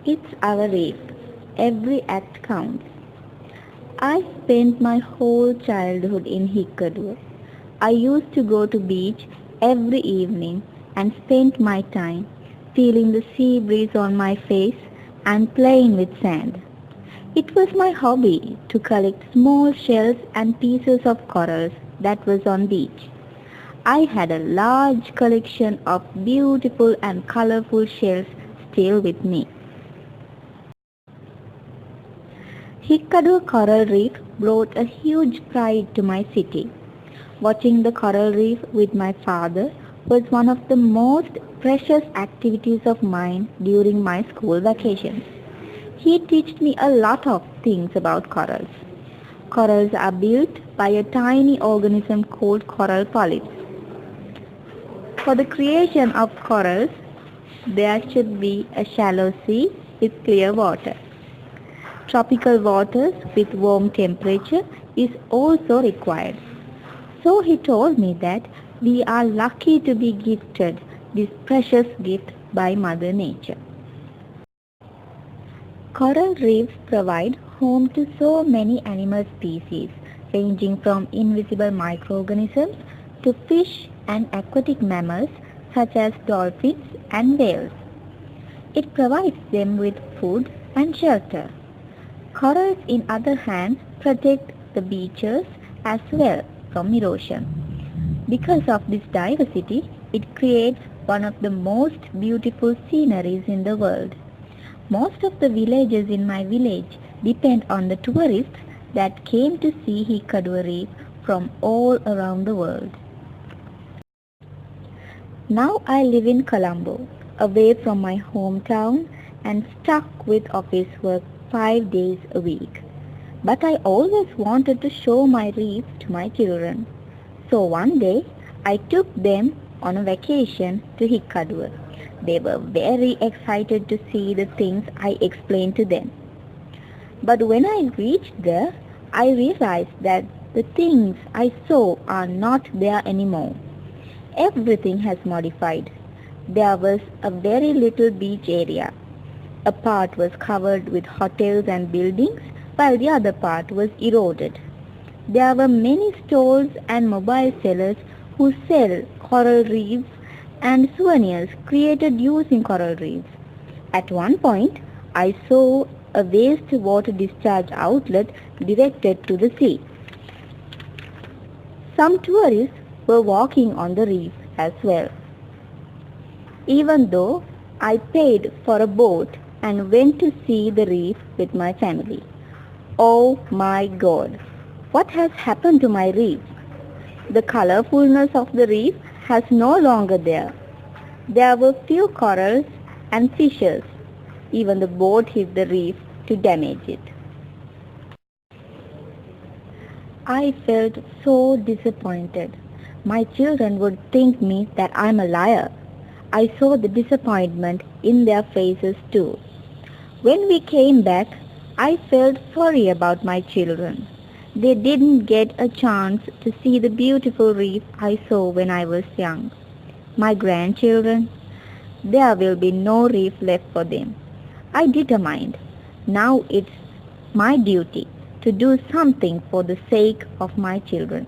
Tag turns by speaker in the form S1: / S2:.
S1: It's our reef. Every act counts. I spent my whole childhood in Hikkadur. I used to go to beach every evening and spend my time feeling the sea breeze on my face and playing with sand. It was my hobby to collect small shells and pieces of corals that was on beach. I had a large collection of beautiful and colorful shells still with me. Hikkadu Coral Reef brought a huge pride to my city. Watching the coral reef with my father was one of the most precious activities of mine during my school vacations. He taught me a lot of things about corals. Corals are built by a tiny organism called coral polyps. For the creation of corals, there should be a shallow sea with clear water. Tropical waters with warm temperature is also required. So he told me that we are lucky to be gifted this precious gift by Mother Nature. Coral reefs provide home to so many animal species, ranging from invisible microorganisms to fish and aquatic mammals such as dolphins and whales. It provides them with food and shelter. Corals, in other hand, protect the beaches as well from erosion. Because of this diversity, it creates one of the most beautiful sceneries in the world. Most of the villages in my village depend on the tourists that came to see Hikkadu Reef from all around the world. Now I live in Colombo, away from my hometown and stuck with office work 5 days a week. But I always wanted to show my reef to my children. So one day I took them on a vacation to Hikkadu. They were very excited to see the things I explained to them. But when I reached there, I realized that the things I saw are not there anymore. Everything has modified. There was a very little beach area. A part was covered with hotels and buildings, while the other part was eroded. There were many stalls and mobile sellers who sell coral reefs and souvenirs created using coral reefs. At one point, I saw a wastewater discharge outlet directed to the sea. Some tourists were walking on the reef as well. Even though I paid for a boat and went to see the reef with my family. Oh my God! What has happened to my reef? The colorfulness of the reef has no longer there. There were few corals and fishes. Even the boat hit the reef to damage it. I felt so disappointed. My children would think me that I'm a liar. I saw the disappointment in their faces too. When we came back, I felt sorry about my children. They didn't get a chance to see the beautiful reef I saw when I was young. My grandchildren, there will be no reef left for them. I determined. Now it's my duty to do something for the sake of my children.